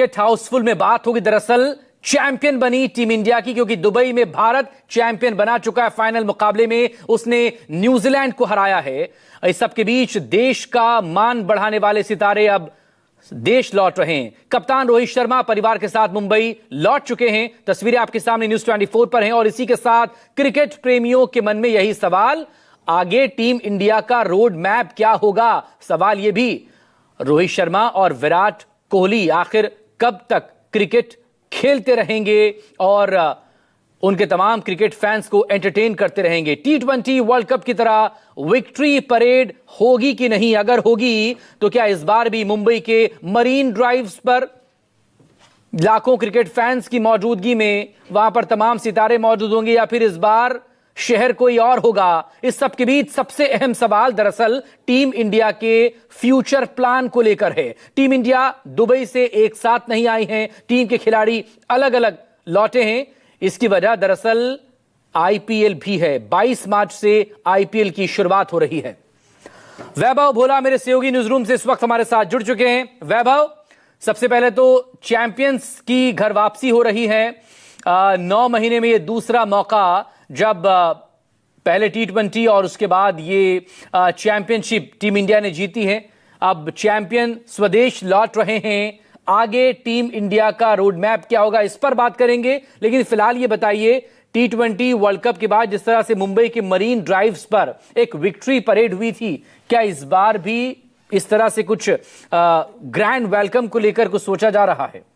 Cricket Housefull में बात होगी। दरअसल चैंपियन बनी टीम इंडिया की, क्योंकि दुबई में भारत चैंपियन बना चुका है। फाइनल मुकाबले में उसने न्यूजीलैंड को हराया है। इस सब के बीच देश का मान बढ़ाने वाले सितारे अब देश लौट रहे हैं। कप्तान रोहित शर्मा परिवार के साथ मुंबई लौट चुके हैं। तस्वीरें आपके सामने न्यूज 24 पर हैं। और इसी के साथ क्रिकेट प्रेमियों के मन में यही सवाल, आगे टीम इंडिया का रोड मैप क्या होगा? सवाल यह भी, रोहित शर्मा और विराट कोहली आखिर कब तक क्रिकेट खेलते रहेंगे और उनके तमाम क्रिकेट फैंस को एंटरटेन करते रहेंगे? T20 वर्ल्ड कप की तरह विक्ट्री परेड होगी कि नहीं? अगर होगी तो क्या इस बार भी मुंबई के मरीन ड्राइव्स पर लाखों क्रिकेट फैंस की मौजूदगी में वहां पर तमाम सितारे मौजूद होंगे, या फिर इस बार शहर कोई और होगा? इस सब के बीच सबसे अहम सवाल दरअसल टीम इंडिया के फ्यूचर प्लान को लेकर है। टीम इंडिया दुबई से एक साथ नहीं आई है, टीम के खिलाड़ी अलग अलग लौटे हैं। इसकी वजह दरअसल आईपीएल भी है। 22 मार्च से आईपीएल की शुरुआत हो रही है। वैभव भोला मेरे सहयोगी न्यूज रूम से इस वक्त हमारे साथ जुड़ चुके हैं। वैभव, सबसे पहले तो चैंपियंस की घर वापसी हो रही है। 9 महीने में यह दूसरा मौका जब पहले T20 और उसके बाद ये चैंपियनशिप टीम इंडिया ने जीती है। अब चैंपियन स्वदेश लौट रहे हैं। आगे टीम इंडिया का रोड मैप क्या होगा, इस पर बात करेंगे। लेकिन फिलहाल ये बताइए, T20 वर्ल्ड कप के बाद जिस तरह से मुंबई के मरीन ड्राइव्स पर एक विक्ट्री परेड हुई थी, क्या इस बार भी इस तरह से कुछ ग्रैंड वेलकम को लेकर कुछ सोचा जा रहा है?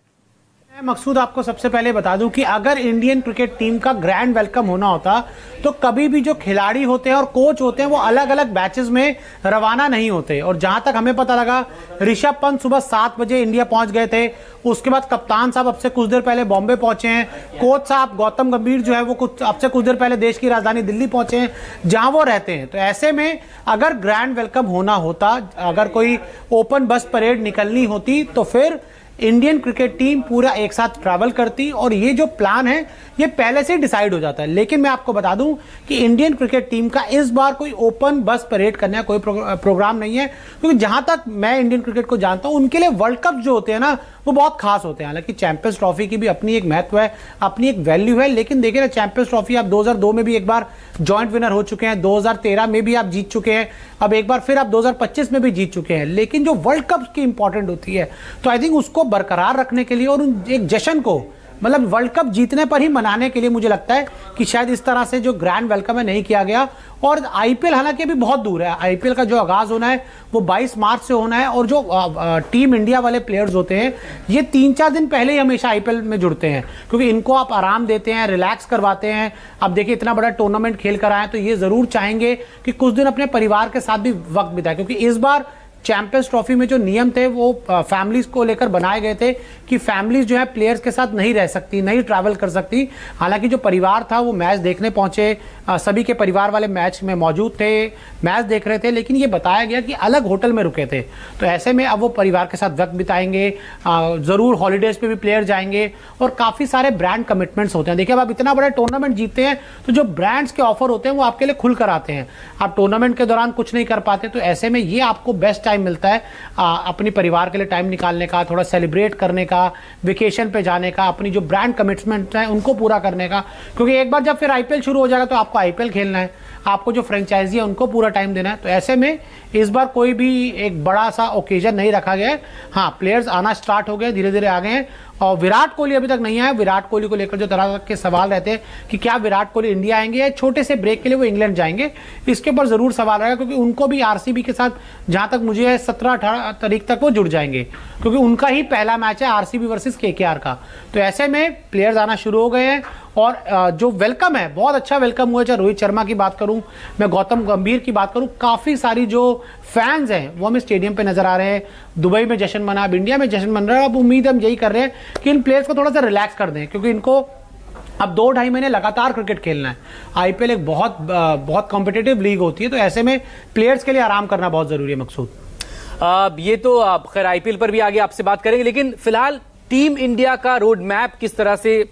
मकसूद, आपको सबसे पहले बता दूं कि अगर इंडियन क्रिकेट टीम का ग्रैंड वेलकम होना होता तो कभी भी जो खिलाड़ी होते हैं और कोच होते हैं वो अलग अलग बैचेस में रवाना नहीं होते। और जहां तक हमें पता लगा, ऋषभ पंत सुबह 7 बजे इंडिया पहुंच गए थे। उसके बाद कप्तान साहब अब से कुछ देर पहले बॉम्बे पहुंचे हैं। कोच साहब गौतम गंभीर जो है वो अब से कुछ देर पहले देश की राजधानी दिल्ली पहुंचे हैं, जहां वो रहते हैं। तो ऐसे में अगर ग्रैंड वेलकम होना होता, अगर कोई ओपन बस परेड निकलनी होती, तो फिर इंडियन क्रिकेट टीम पूरा एक साथ ट्रैवल करती और ये जो प्लान है ये पहले से डिसाइड हो जाता है। लेकिन मैं आपको बता दूं कि इंडियन क्रिकेट टीम का इस बार कोई ओपन बस परेड करने का कोई प्रोग्राम नहीं है, क्योंकि जहां तक मैं इंडियन क्रिकेट को जानता हूं उनके लिए वर्ल्ड कप जो होते हैं ना वो बहुत खास होते हैं। हालांकि चैंपियंस ट्रॉफी की भी अपनी एक महत्व है, अपनी एक वैल्यू है, लेकिन देखिए ना, चैंपियंस ट्रॉफी आप 2002 में भी एक बार जॉइंट विनर हो चुके हैं, 2013 में भी आप जीत चुके हैं, अब एक बार फिर आप 2025 में भी जीत चुके हैं। लेकिन जो वर्ल्ड कप की इंपॉर्टेंट होती है, तो आई थिंक उसको बरकरार रखने के लिए और एक जश्न को, मतलब वर्ल्ड कप जीतने पर ही मनाने के लिए मुझे लगता है कि शायद इस तरह से जो ग्रैंड वेलकम है नहीं किया गया। और आईपीएल हालांकि अभी बहुत दूर है, आईपीएल का जो आगाज होना है वो 22 मार्च से होना है। और जो टीम इंडिया वाले प्लेयर्स होते हैं ये 3-4 दिन पहले ही हमेशा आईपीएल में जुड़ते हैं, क्योंकि इनको आप आराम देते हैं, रिलैक्स करवाते हैं। अब देखिए, इतना बड़ा टूर्नामेंट खेल कर आए तो ये जरूर चाहेंगे कि कुछ दिन अपने परिवार के साथ भी वक्त बिताए, क्योंकि इस बार चैंपियंस ट्रॉफी में जो नियम थे वो फैमिलीज को लेकर बनाए गए थे कि फैमिलीज जो है प्लेयर्स के साथ नहीं रह सकती, नहीं ट्रैवल कर सकती। हालांकि जो परिवार था वो मैच देखने पहुंचे, सभी के परिवार वाले मैच में मौजूद थे, मैच देख रहे थे, लेकिन ये बताया गया कि अलग होटल में रुके थे। तो ऐसे में अब वो परिवार के साथ वक्त बिताएंगे, ज़रूर हॉलीडेज पे भी प्लेयर जाएंगे और काफ़ी सारे ब्रांड कमिटमेंट्स होते हैं। देखिए, अब आप इतना बड़ा टूर्नामेंट जीतते हैं तो जो ब्रांड्स के ऑफर होते हैं वो आपके लिए खुल कर आते हैं। आप टूर्नामेंट के दौरान कुछ नहीं कर पाते, तो ऐसे में ये आपको बेस्ट टाइम मिलता है अपने परिवार के लिए टाइम निकालने का, थोड़ा सेलिब्रेट करने का, वेकेशन पे जाने का, अपनी जो ब्रांड कमिटमेंट है उनको पूरा करने का। क्योंकि एक बार जब फिर आईपीएल शुरू हो जाएगा तो आपको आईपीएल खेलना है, आपको जो फ्रेंचाइजी है उनको पूरा टाइम देना है। तो ऐसे में इस बार कोई भी एक बड़ा सा ओकेजन नहीं रखा गया है। हाँ, प्लेयर्स आना स्टार्ट हो गए, धीरे धीरे आ गए हैं। और विराट कोहली अभी तक नहीं आया। विराट कोहली को लेकर जो तरह के सवाल रहते हैं कि क्या विराट कोहली इंडिया आएंगे या छोटे से ब्रेक के लिए वो इंग्लैंड जाएंगे, इसके ऊपर जरूर सवाल रहेगा, क्योंकि उनको भी आरसीबी के साथ जहां तक मुझे 17-18 तारीख तक वो जुड़ जाएंगे, क्योंकि उनका ही पहला मैच है आरसीबी वर्सेस केकेआर का। तो ऐसे में प्लेयर्स आना शुरू हो गए हैं और जो वेलकम है बहुत अच्छा वेलकम हुआ। चाहे रोहित शर्मा की बात करूं, मैं गौतम गंभीर की बात करूं, काफ़ी सारी जो फैंस हैं वो हमें स्टेडियम पे नजर आ रहे हैं। दुबई में जश्न मना, अब इंडिया में जश्न मन रहा है। अब उम्मीद हम यही कर रहे हैं कि इन प्लेयर्स को थोड़ा सा रिलैक्स कर दें, क्योंकि इनको अब 2-2.5 महीने लगातार क्रिकेट खेलना है। आईपीएल एक बहुत कॉम्पिटिटिव लीग होती है, तो ऐसे में प्लेयर्स के लिए आराम करना बहुत जरूरी है। मकसूद, ये तो खैर आईपीएल पर भी आगे आपसे बात करेंगे, लेकिन फिलहाल टीम इंडिया का रोड मैप किस तरह से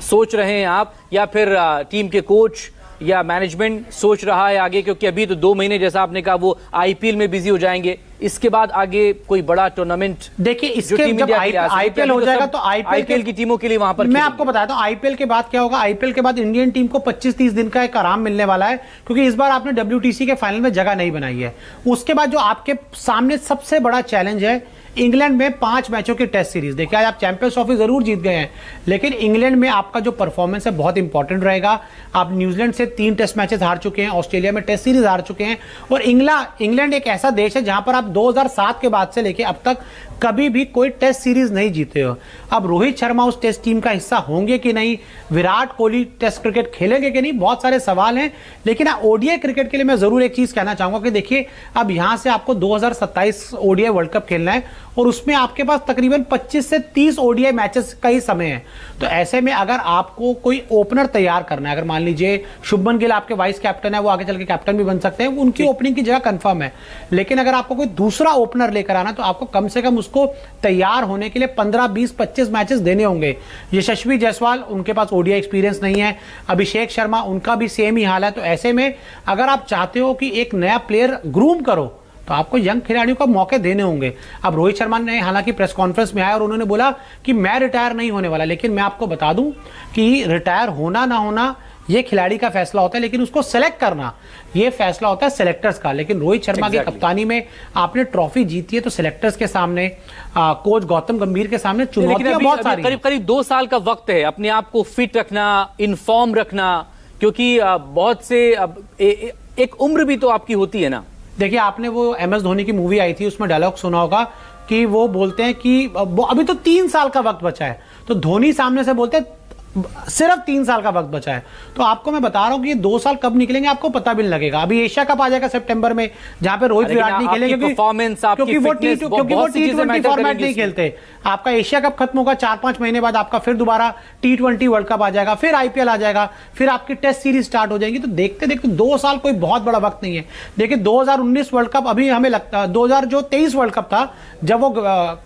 सोच रहे हैं आप, या फिर टीम के कोच या मैनेजमेंट सोच रहा है आगे? क्योंकि अभी तो 2 महीने जैसा आपने कहा वो आईपीएल में बिजी हो जाएंगे। इसके बाद आगे कोई बड़ा टूर्नामेंट? देखिए, इसके जब आईपीएल हो जाएगा तो आईपीएल की टीमों के लिए वहां पर मैं आपको बताता हूं आईपीएल के बाद क्या होगा। आईपीएल के बाद इंडियन टीम को 25-30 दिन का एक आराम मिलने वाला है, क्योंकि इस बार आपने डब्ल्यूटीसी के फाइनल में जगह नहीं बनाई है। उसके बाद जो आपके सामने सबसे बड़ा चैलेंज है, इंग्लैंड में 5 मैचों की टेस्ट सीरीज। देखिए, आज आप चैंपियंस ट्रॉफी जरूर जीत गए हैं, लेकिन इंग्लैंड में आपका जो परफॉर्मेंस है बहुत इंपॉर्टेंट रहेगा। आप न्यूजीलैंड से 3 टेस्ट मैचेस हार चुके हैं, ऑस्ट्रेलिया में टेस्ट सीरीज हार चुके हैं, और इंग्लैंड एक ऐसा देश है जहां पर आप 2007 के बाद से लेके अब तक कभी भी कोई टेस्ट सीरीज नहीं जीते हो। अब रोहित शर्मा उस टेस्ट टीम का हिस्सा होंगे कि नहीं, विराट कोहली टेस्ट क्रिकेट खेलेंगे कि नहीं, बहुत सारे सवाल हैं। लेकिन ओडीआई क्रिकेट के लिए मैं जरूर एक चीज कहना चाहूंगा कि देखिए, अब यहां से आपको 2027 ओडीआई वर्ल्ड कप खेलना है, और उसमें आपके पास तकरीबन 25 से 30 ओडीआई मैचेस का ही समय है। तो ऐसे में अगर आपको कोई ओपनर तैयार करना है, अगर मान लीजिए शुभमन गिल आपके वाइस कैप्टन है, वो आगे चल के कैप्टन भी बन सकते हैं, उनकी ओपनिंग की जगह कंफर्म है। लेकिन अगर आपको कोई दूसरा ओपनर लेकर आना, तो आपको कम से कम उसको तैयार होने के लिए 15, 20, 25 मैचेस देने होंगे। यशस्वी जायसवाल, उनके पास ओडीआई एक्सपीरियंस नहीं है। अभिषेक शर्मा, उनका भी सेम ही हाल है। तो ऐसे में अगर आप चाहते हो कि एक नया प्लेयर ग्रूम करो, तो आपको यंग खिलाड़ियों को मौके देने होंगे। अब रोहित शर्मा ने हालांकि प्रेस कॉन्फ्रेंस में आया और उन्होंने बोला कि मैं रिटायर नहीं होने वाला, लेकिन मैं आपको बता दूं कि रिटायर होना ना होना ये खिलाड़ी का फैसला होता है, लेकिन उसको सेलेक्ट करना ये फैसला होता है सेलेक्टर्स का। लेकिन रोहित शर्मा की कप्तानी में आपने ट्रॉफी जीती है, तो सेलेक्टर्स के सामने, कोच गौतम गंभीर के सामने चुनौतियां बहुत सारी। करीब 2 साल का वक्त है अपने आप को फिट रखना, इनफॉर्म रखना, क्योंकि बहुत से एक उम्र भी तो आपकी होती है ना। देखिए, आपने वो MS धोनी की मूवी आई थी, उसमें डायलॉग सुना होगा कि वो बोलते हैं कि अभी तो 3 साल का वक्त बचा है, तो धोनी सामने से बोलते हैं सिर्फ 3 साल का वक्त बचा है। तो आपको मैं बता रहा हूं कि ये 2 साल कब निकलेंगे आपको पता भी नहीं लगेगा। अभी एशिया कप आ जाएगा सितंबर में, जहां पे रोहित विराट नहीं खेलेंगे, क्योंकि वो T20 फॉर्मेट नहीं खेलते। आपका एशिया कप खत्म होगा, 4-5 महीने बाद आपका फिर दोबारा T20 वर्ल्ड कप आ जाएगा, फिर आईपीएल आ जाएगा, फिर आपकी टेस्ट सीरीज स्टार्ट हो जाएगी। तो देखते देखते 2 साल कोई बहुत बड़ा वक्त नहीं है। देखिए, 2019 वर्ल्ड कप, अभी हमें लगता है 2023 वर्ल्ड कप था, जब वो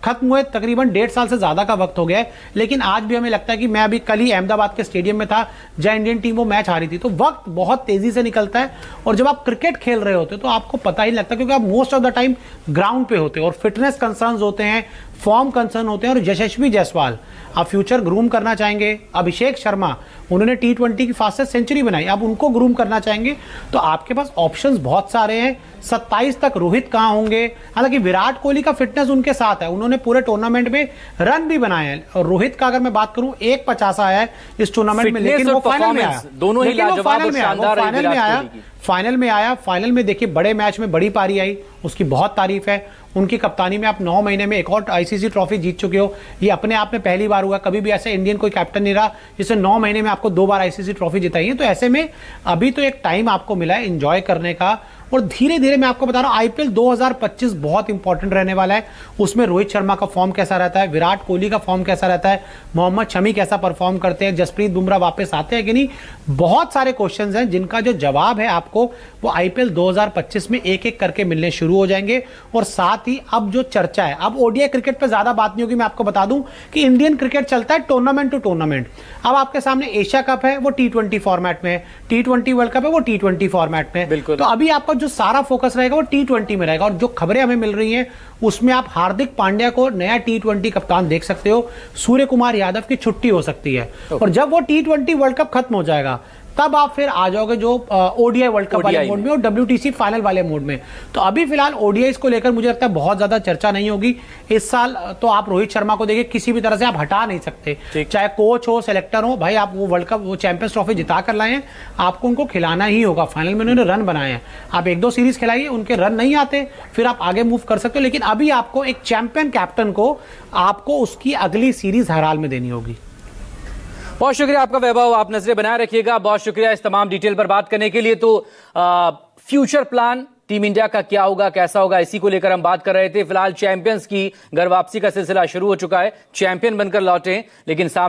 खत्म हुए तकरीबन 1.5 साल से ज्यादा का वक्त हो गया है। लेकिन आज भी हमें लगता है कि मैं अभी कल ही अहमदाबाद के स्टेडियम में था जहां इंडियन टीम वो मैच हारी थी। तो वक्त बहुत तेजी से निकलता है, और जब आप क्रिकेट खेल रहे होते हो तो आपको पता ही लगता है, क्योंकि आप most of the time ground पे होते हो, और फिटनेस कंसर्न्स होते हैं, फॉर्म कंसर्न होते हैं। और यशस्वी जायसवाल आप फ्यूचर ग्रूम करना चाहेंगे, अभिषेक शर्मा उन्होंने T20 की फास्टेस्ट सेंचुरी बनाई, आप उनको ग्रूम करना चाहेंगे, तो आपके पास ऑप्शंस बहुत सारे हैं। 27 तक रोहित कहां होंगे, हालांकि विराट कोहली का फिटनेस उनके साथ है, उन्होंने पूरे टूर्नामेंट में रन भी बनाए हैं। और रोहित का अगर मैं बात करूं, 1.50 आया है इस टूर्नामेंट में, लेकिन वो फाइनल में आया, दोनों ही लाजवाब और शानदार है। फाइनल में देखिए, बड़े मैच में बड़ी पारी आई, उसकी बहुत तारीफ है। उनकी कप्तानी में आप 9 महीने में एक और आईसीसी ट्रॉफी जीत चुके हो, ये अपने आप में पहली बार हुआ। कभी भी ऐसे इंडियन कोई कैप्टन नहीं रहा जिसने 9 महीने में आपको 2 बार आईसीसी ट्रॉफी जिताई है। तो ऐसे में अभी तो एक टाइम आपको मिला है एंजॉय करने का, और धीरे धीरे मैं आपको बता रहा हूं आईपीएल 2025 बहुत इंपॉर्टेंट रहने वाला है। उसमें रोहित शर्मा का फॉर्म कैसा रहता है, विराट कोहली का फॉर्म कैसा रहता है, मोहम्मद शमी कैसा परफॉर्म करते हैं, जसप्रीत बुमराह वापस आते हैं कि नहीं, बहुत सारे क्वेश्चंस हैं जिनका जो जवाब है आपको वो आईपीएल 2025 में एक एक करके मिलने शुरू हो जाएंगे। और साथ ही अब जो चर्चा है, अब ओडीआई क्रिकेट पे ज्यादा बात नहीं होगी। मैं आपको बता दूं कि इंडियन क्रिकेट चलता है टूर्नामेंट टू टूर्नामेंट। अब आपके सामने एशिया कप है, वो T20 फॉर्मेट में है, T20 वर्ल्ड कप है, वो T20 फॉर्मेट में है। तो अभी आपका जो सारा फोकस रहेगा वो T20 में रहेगा। और जो खबरें हमें मिल रही हैं उसमें आप हार्दिक पांड्या को नया T20 कप्तान देख सकते हो, सूर्य कुमार यादव की छुट्टी हो सकती है। और जब वो T20 वर्ल्ड कप खत्म हो जाएगा, तब आप फिर आ जाओगे जो ओडीआई वर्ल्ड कप वाले मोड में और WTC फाइनल वाले मोड में। तो अभी फिलहाल ओडीआई को लेकर मुझे लगता है बहुत ज्यादा चर्चा नहीं होगी इस साल। तो आप रोहित शर्मा को देखिए, किसी भी तरह से आप हटा नहीं सकते, चाहे कोच हो, सेलेक्टर हो, भाई आप वो वर्ल्ड कप, वो चैंपियंस ट्रॉफी जिता कर लाए हैं, आपको उनको खिलाना ही होगा। फाइनल में उन्होंने रन बनाए हैं, आप 1-2 सीरीज खिलाइए, उनके रन नहीं आते फिर आप आगे मूव कर सकते हो। लेकिन अभी आपको एक चैंपियन कैप्टन को आपको उसकी अगली सीरीज हर हाल में देनी होगी। बहुत शुक्रिया आपका वैभव, आप नजरें बनाए रखिएगा। बहुत शुक्रिया इस तमाम डिटेल पर बात करने के लिए। तो फ्यूचर प्लान टीम इंडिया का क्या होगा, कैसा होगा, इसी को लेकर हम बात कर रहे थे। फिलहाल चैंपियंस की घर वापसी का सिलसिला शुरू हो चुका है, चैंपियन बनकर लौटे, लेकिन सामने